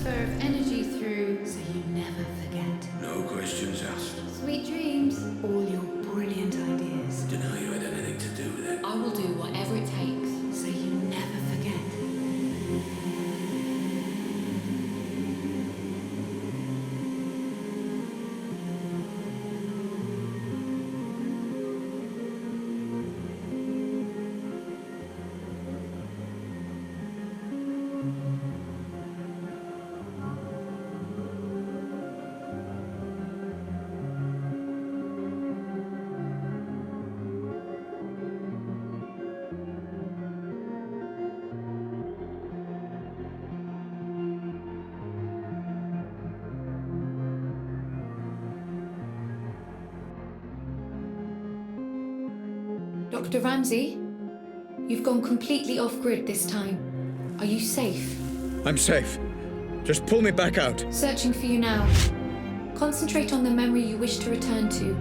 transfer of energy through so you never forget. No questions asked. Sweet dreams. All your brilliant ideas. Deny you had anything to do with it. I will do whatever it takes so you never forget. Dr. Ramsey, you've gone completely off-grid this time. Are you safe? I'm safe. Just pull me back out. Searching for you now. Concentrate on the memory you wish to return to.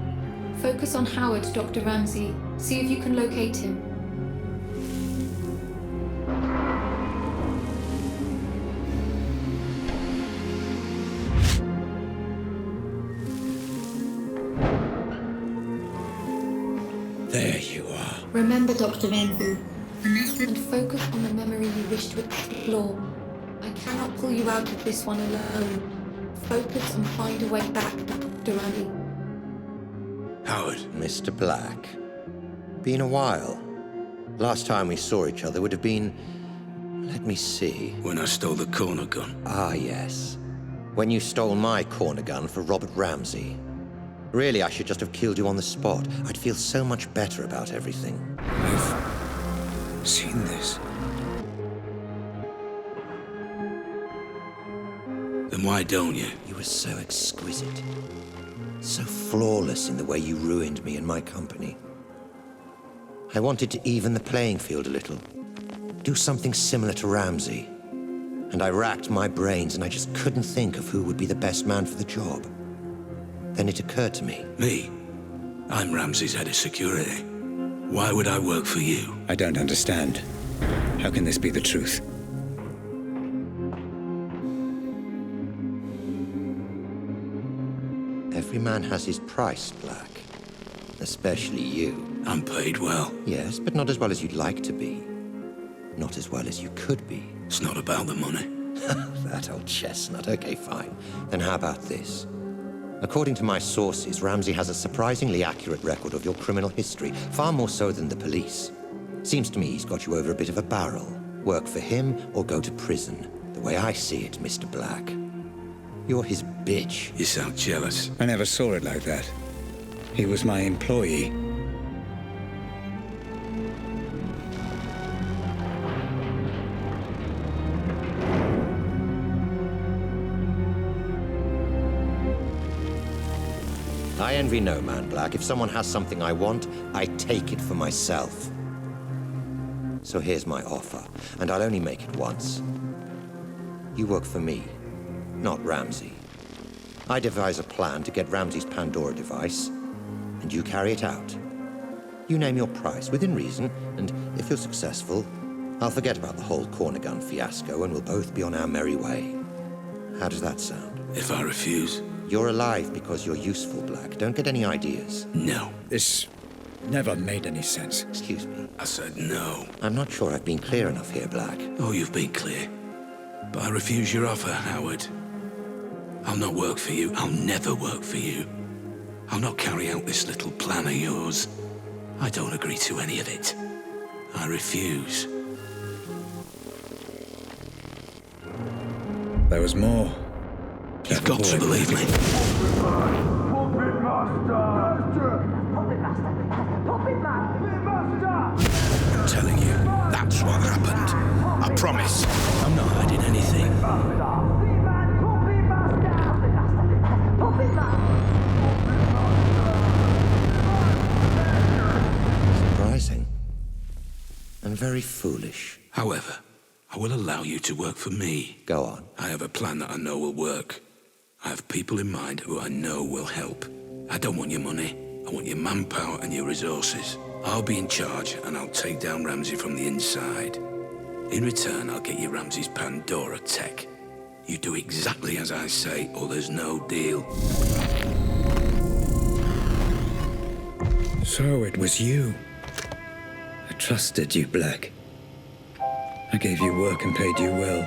Focus on Howard, Dr. Ramsey. See if you can locate him. There you are. Remember, Dr. Ramsey, and focus on the memory you wish to explore. I cannot pull you out of this one alone. Focus and find a way back, Dr. Ramsey. Howard. Mr. Black. Been a while. Last time we saw each other would have been... Let me see. When I stole the corner gun. Ah, yes. When you stole my corner gun for Robert Ramsey. Really, I should just have killed you on the spot. I'd feel so much better about everything. I've seen this. Then why don't you? You were so exquisite. So flawless in the way you ruined me and my company. I wanted to even the playing field a little. Do something similar to Ramsey. And I racked my brains and I just couldn't think of who would be the best man for the job. Then it occurred to me. Me? I'm Ramsey's head of security. Why would I work for you? I don't understand. How can this be the truth? Every man has his price, Black. Especially you. I'm paid well. Yes, but not as well as you'd like to be. Not as well as you could be. It's not about the money. That old chestnut. Okay, fine. Then how about this? According to my sources, Ramsey has a surprisingly accurate record of your criminal history, far more so than the police. Seems to me he's got you over a bit of a barrel. Work for him or go to prison. The way I see it, Mr. Black. You're his bitch. You sound jealous. I never saw it like that. He was my employee. I envy no man, Black. If someone has something I want, I take it for myself. So here's my offer, and I'll only make it once. You work for me, not Ramsey. I devise a plan to get Ramsey's Pandora device, and you carry it out. You name your price, within reason, and if you're successful, I'll forget about the whole corner gun fiasco, and we'll both be on our merry way. How does that sound? If I refuse? You're alive because you're useful, Black. Don't get any ideas. No. This never made any sense. Excuse me. I said no. I'm not sure I've been clear enough here, Black. Oh, you've been clear. But I refuse your offer, Howard. I'll not work for you. I'll never work for you. I'll not carry out this little plan of yours. I don't agree to any of it. I refuse. There was more. You've got to believe me. Puppet Master! Puppet Master! I'm telling you, that's what happened. I promise. I'm not hiding anything. Surprising. And very foolish. However, I will allow you to work for me. Go on. I have a plan that I know will work. I have people in mind who I know will help. I don't want your money. I want your manpower and your resources. I'll be in charge and I'll take down Ramsey from the inside. In return, I'll get you Ramsey's Pandora tech. You do exactly as I say, or there's no deal. So it was you. I trusted you, Black. I gave you work and paid you well.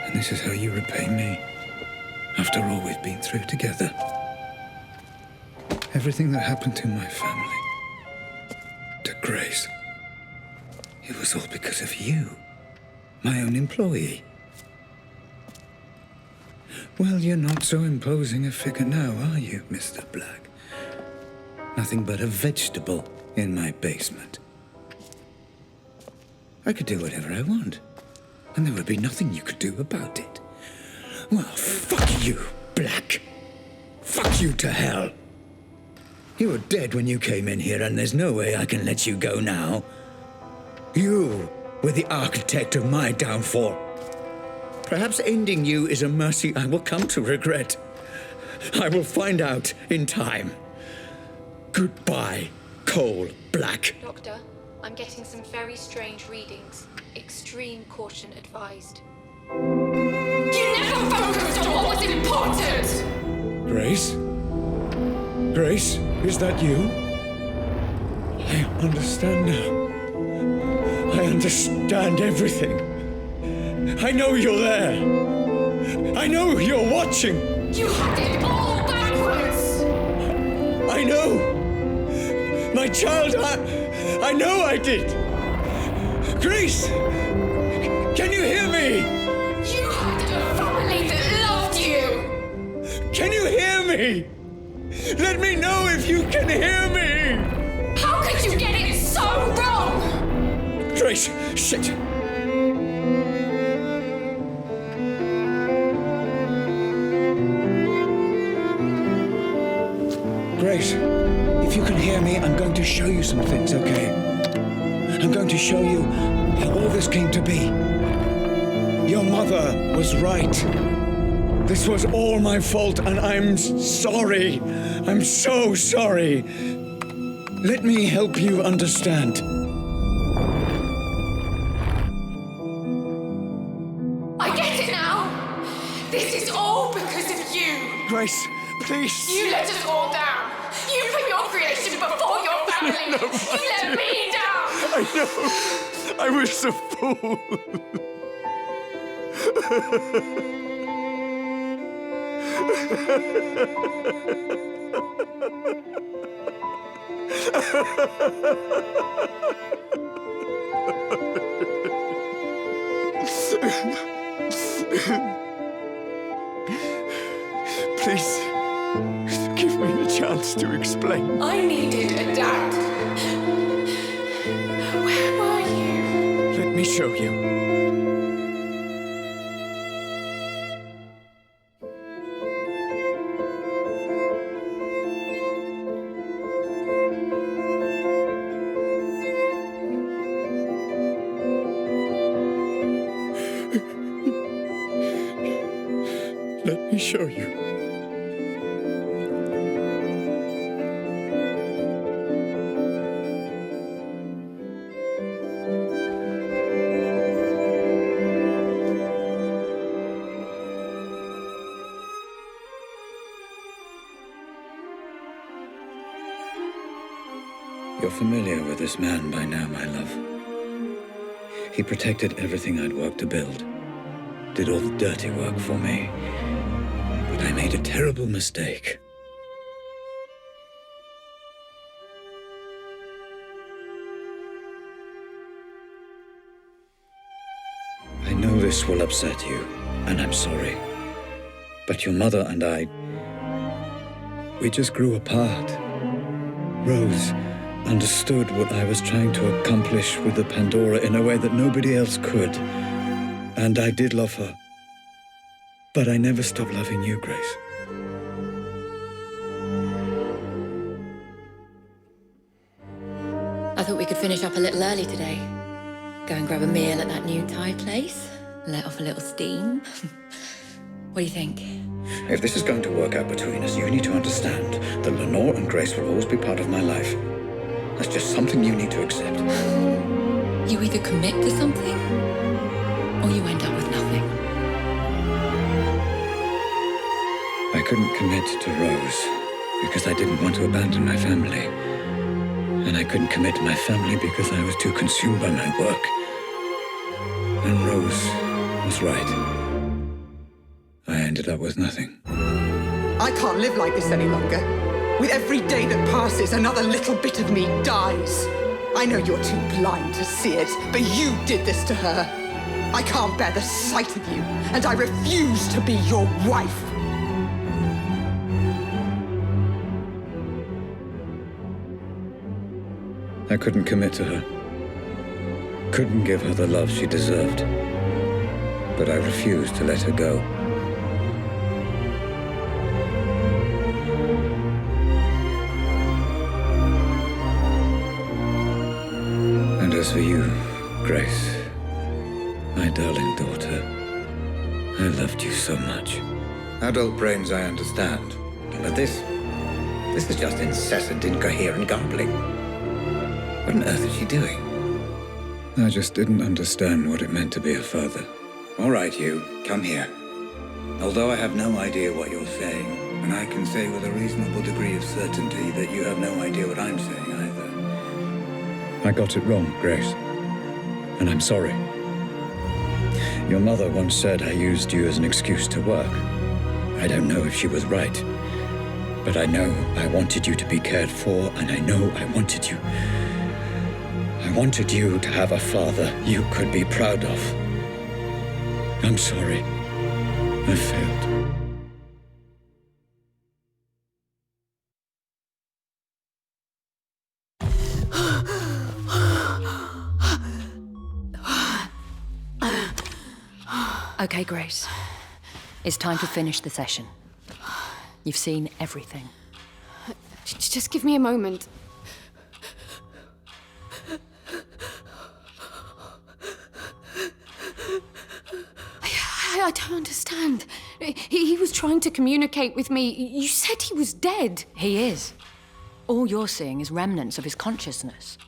And this is how you repay me. After all we've been through together. Everything that happened to my family. To Grace. It was all because of you. My own employee. Well, you're not so imposing a figure now, are you, Mr. Black? Nothing but a vegetable in my basement. I could do whatever I want, and there would be nothing you could do about it. Well, fuck you, Black. Fuck you to hell. You were dead when you came in here, and there's no way I can let you go now. You were the architect of my downfall. Perhaps ending you is a mercy I will come to regret. I will find out in time. Goodbye, Cole Black. Doctor, I'm getting some very strange readings. Extreme caution advised. You never focused on what was important! Grace? Grace, is that you? I understand now. I understand everything. I know you're there. I know you're watching. You had it all backwards! I know. My child, I know I did. Grace, can you hear me? You had a family that loved you! Can you hear me? Let me know if you can hear me. How could you get it so wrong? Grace, shit. Grace, if you can hear me, I'm going to show you some things, okay? I'm going to show you how all this came to be. Your mother was right. This was all my fault, and I'm sorry. I'm so sorry. Let me help you understand. I get it now! This is all because of you! Grace, please. You let us all down! You put your creation before your family! No, you let me down! I know. I was a fool. Please, give me the chance to explain. I needed a dad. Where were you? Let me show you. Let me show you. You're familiar with this man by now, my love. He protected everything I'd worked to build. Did all the dirty work for me. But I made a terrible mistake. I know this will upset you, and I'm sorry. But your mother and I, we just grew apart. Rose understood what I was trying to accomplish with the Pandora in a way that nobody else could. And I did love her. But I never stopped loving you, Grace. I thought we could finish up a little early today. Go and grab a meal at that new Thai place. Let off a little steam. What do you think? If this is going to work out between us, you need to understand that Lenore and Grace will always be part of my life. That's just something you need to accept. You either commit to something, or you end up with nothing. couldn't commit to Rose because I didn't want to abandon my family. And I couldn't commit to my family because I was too consumed by my work. And Rose was right. I ended up with nothing. I can't live like this any longer. With every day that passes, another little bit of me dies. I know you're too blind to see it, but you did this to her. I can't bear the sight of you, and I refuse to be your wife. I couldn't commit to her. Couldn't give her the love she deserved. But I refused to let her go. And as for you, Grace, my darling daughter, I loved you so much. Adult brains I understand, but this is just incessant, incoherent gambling. What on earth is she doing? I just didn't understand what it meant to be a father. All right, you, come here. Although I have no idea what you're saying, and I can say with a reasonable degree of certainty that you have no idea what I'm saying either. I got it wrong, Grace. And I'm sorry. Your mother once said I used you as an excuse to work. I don't know if she was right. But I know I wanted you to be cared for, and I know I wanted you to have a father you could be proud of. I'm sorry. I failed. Okay, Grace. It's time to finish the session. You've seen everything. Just give me a moment. I don't understand. He was trying to communicate with me. You said he was dead. He is. All you're seeing is remnants of his consciousness,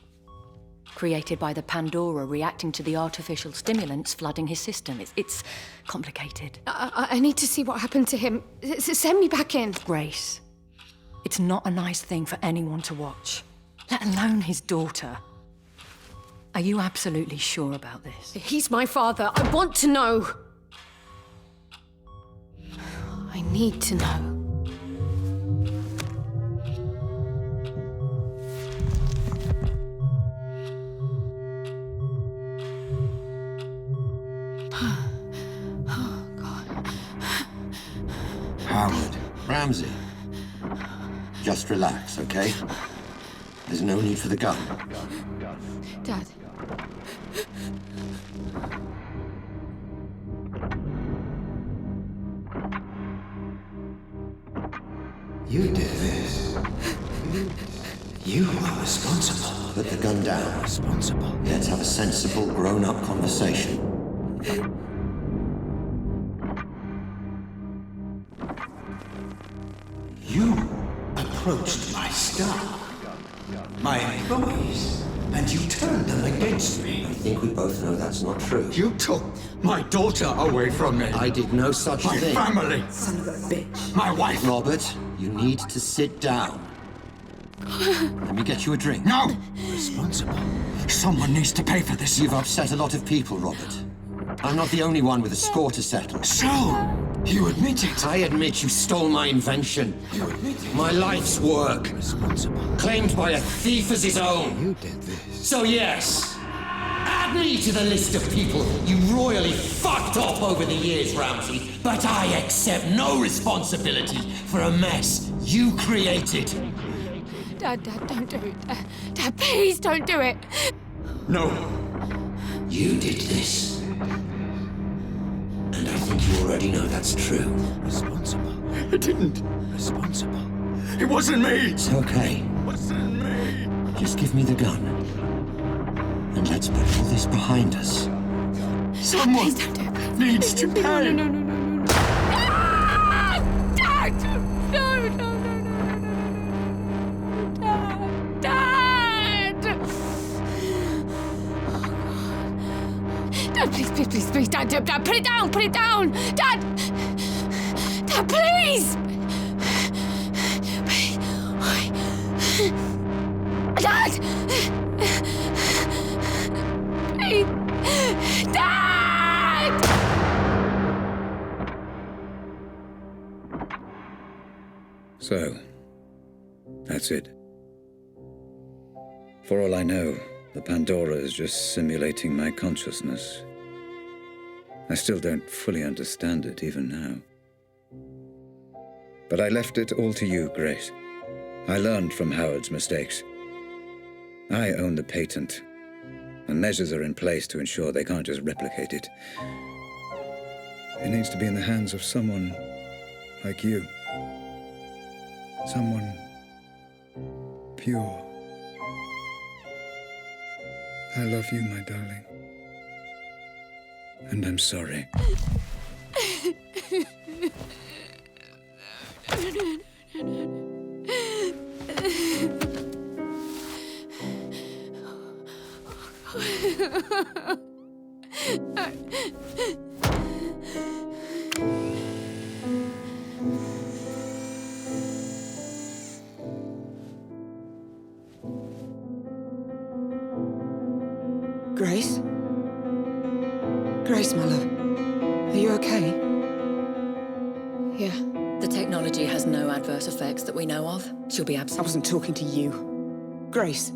created by the Pandora reacting to the artificial stimulants flooding his system. It's complicated. I need to see what happened to him. Send me back in. Grace, it's not a nice thing for anyone to watch, let alone his daughter. Are you absolutely sure about this? He's my father. I want to know. I need to know. Howard. Ramsey. Just relax, okay? There's no need for the gun. Dad. You did this. You are responsible. Put the gun down. Responsible. Let's have a sensible, grown-up conversation. You approached my staff, my employees, and you turned them against me. I think we both know that's not true. You took my daughter away from me. I did no such My thing. family. Son of a bitch. My wife. Robert, you need to sit down. Let me get you a drink. No! Responsible. Someone needs to pay for this. You've upset a lot of people, Robert. I'm not the only one with a score to settle. So, you admit it. I admit you stole my invention. You admit it. My life's work. Responsible. Claimed by a thief as his own. You did this. So yes, add me to the list of people you royally fucked up over the years, Ramsey. But I accept no responsibility for a mess you created. Dad, don't do it. Dad, please don't do it. No. You did this. And I think you already know that's true. Responsible. It didn't. Responsible. It wasn't me. It's okay. It wasn't me. Just give me the gun. And let's put all this behind us. Someone Please don't do it. Please. needs to pay. No. Ah! Dad! No. Dad! Dad, please, Dad, put it down, Dad! Dad, please! Dad! Dad! So, that's it. For all I know, the Pandora is just simulating my consciousness. I still don't fully understand it even now. But I left it all to you, Grace. I learned from Howard's mistakes. I own the patent, and measures are in place to ensure they can't just replicate it. It needs to be in the hands of someone like you. Someone pure. I love you, my darling. And I'm sorry. Grace? Grace, my love. Are you okay? Yeah. The technology has no adverse effects that we know of. She'll be I absolutely... wasn't talking to you. Grace.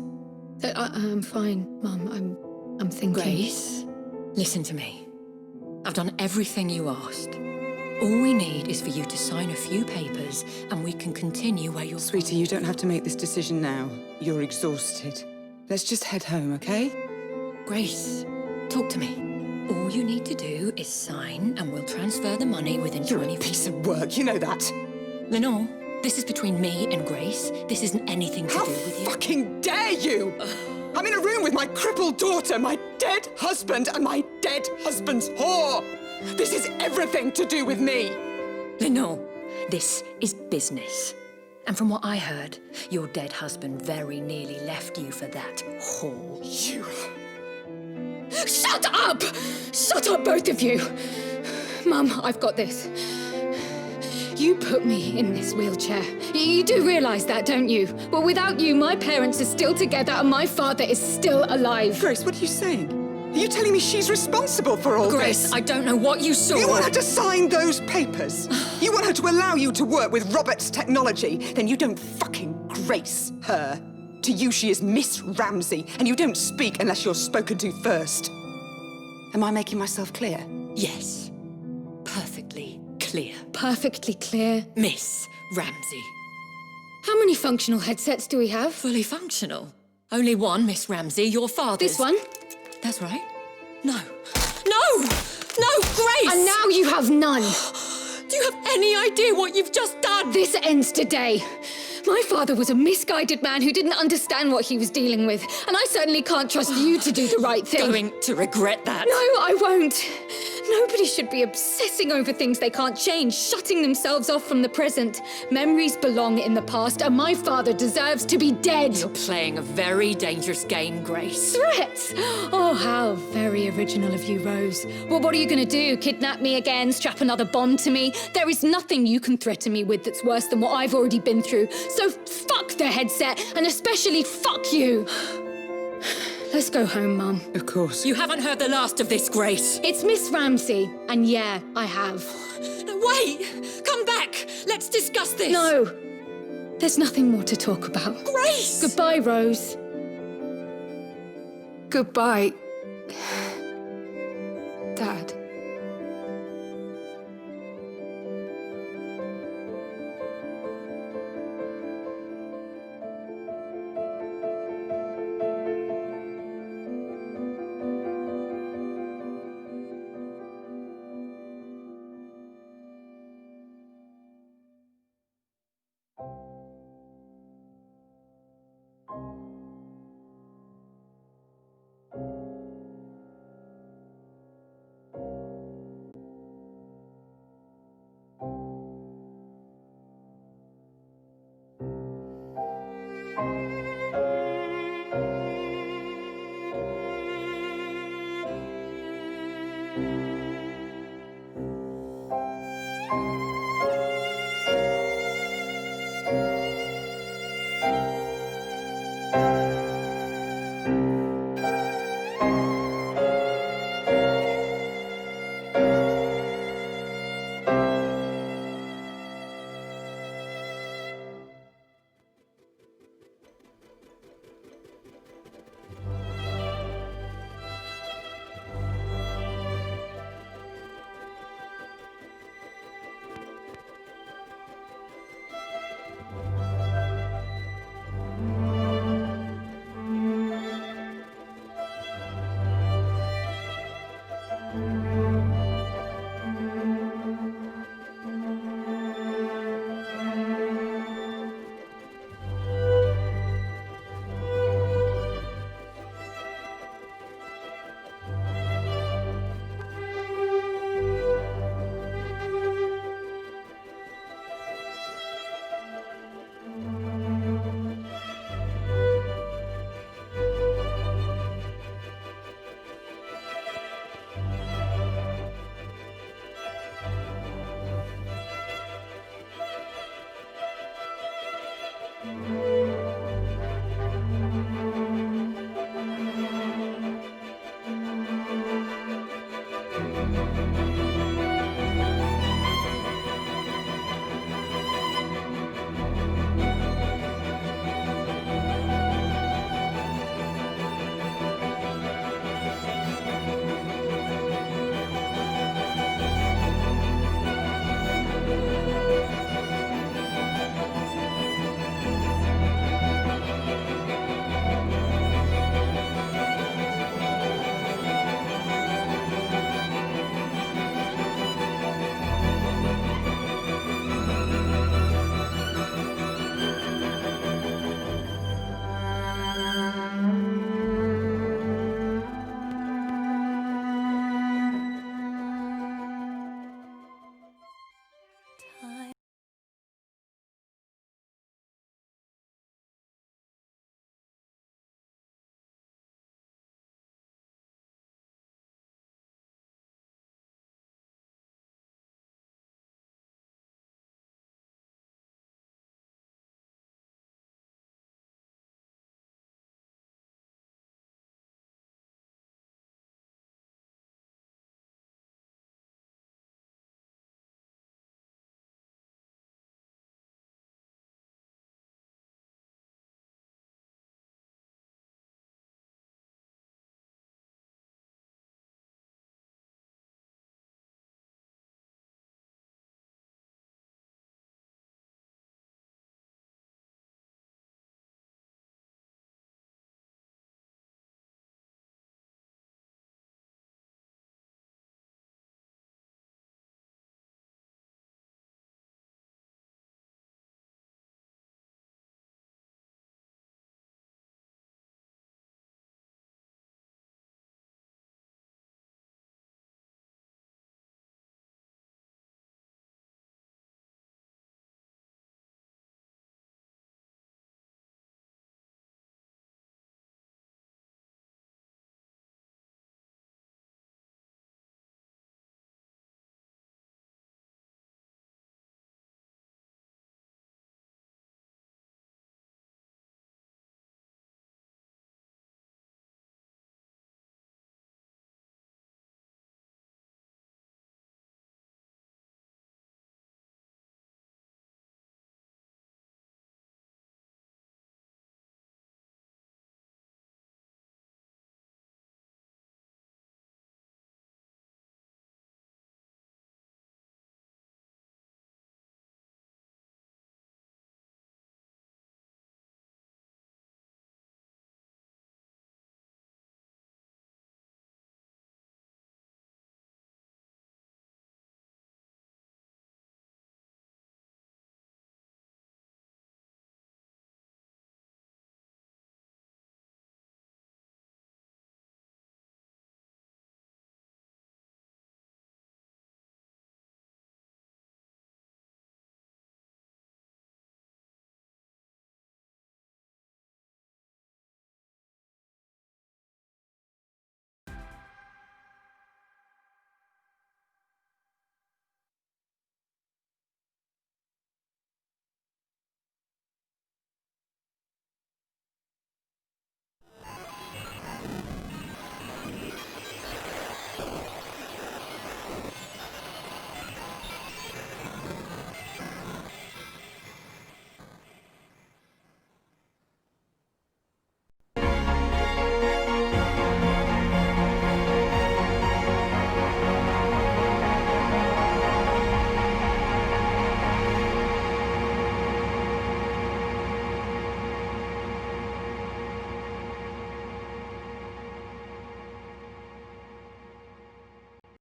I'm fine, Mum. I'm thinking. Grace, listen to me. I've done everything you asked. All we need is for you to sign a few papers, and we can continue where you're... Sweetie, you don't have to make this decision now. You're exhausted. Let's just head home, okay? Grace, talk to me. All you need to do is sign, and we'll transfer the money within You're 20... a piece of work, you know that. Lenore, this is between me and Grace. This isn't anything to How do with you. fucking dare you! I'm in a room with my crippled daughter, my dead husband, and my dead husband's whore! This is everything to do with me! Lenore, this is business. And from what I heard, your dead husband very nearly left you for that whore. You... Shut up! Shut up, both of you! Mum, I've got this. You put me in this wheelchair. You do realise that, don't you? Well, without you, my parents are still together and my father is still alive. Grace, what are you saying? Are you telling me she's responsible for all Grace, this? I don't know what you saw. You want her to sign those papers? You want her to allow you to work with Robert's technology? Then you don't fucking grace her. To you, she is Miss Ramsey, and you don't speak unless you're spoken to first. Am I making myself clear? Yes. Perfectly clear. Perfectly clear. Miss Ramsey. How many functional headsets do we have? Fully functional. Only one, Miss Ramsey, your father's. This one? That's right. No. No! No, Grace! And now you have none. Do you have any idea what you've just done? This ends today. My father was a misguided man who didn't understand what he was dealing with, and I certainly can't trust you to do the right thing. Going to regret that. No, I won't. Nobody should be obsessing over things they can't change, shutting themselves off from the present. Memories belong in the past, and my father deserves to be dead. You're playing a very dangerous game, Grace. Threats? Oh, how very original of you, Rose. Well, what are you going to do? Kidnap me again? Strap another bomb to me? There is nothing you can threaten me with that's worse than what I've already been through. So fuck the headset, and especially fuck you. Let's go home, Mum. Of course. You haven't heard the last of this, Grace. It's Miss Ramsey, and yeah, I have. No, wait! Come back! Let's discuss this! No, there's nothing more to talk about. Grace! Goodbye, Rose. Goodbye, Dad.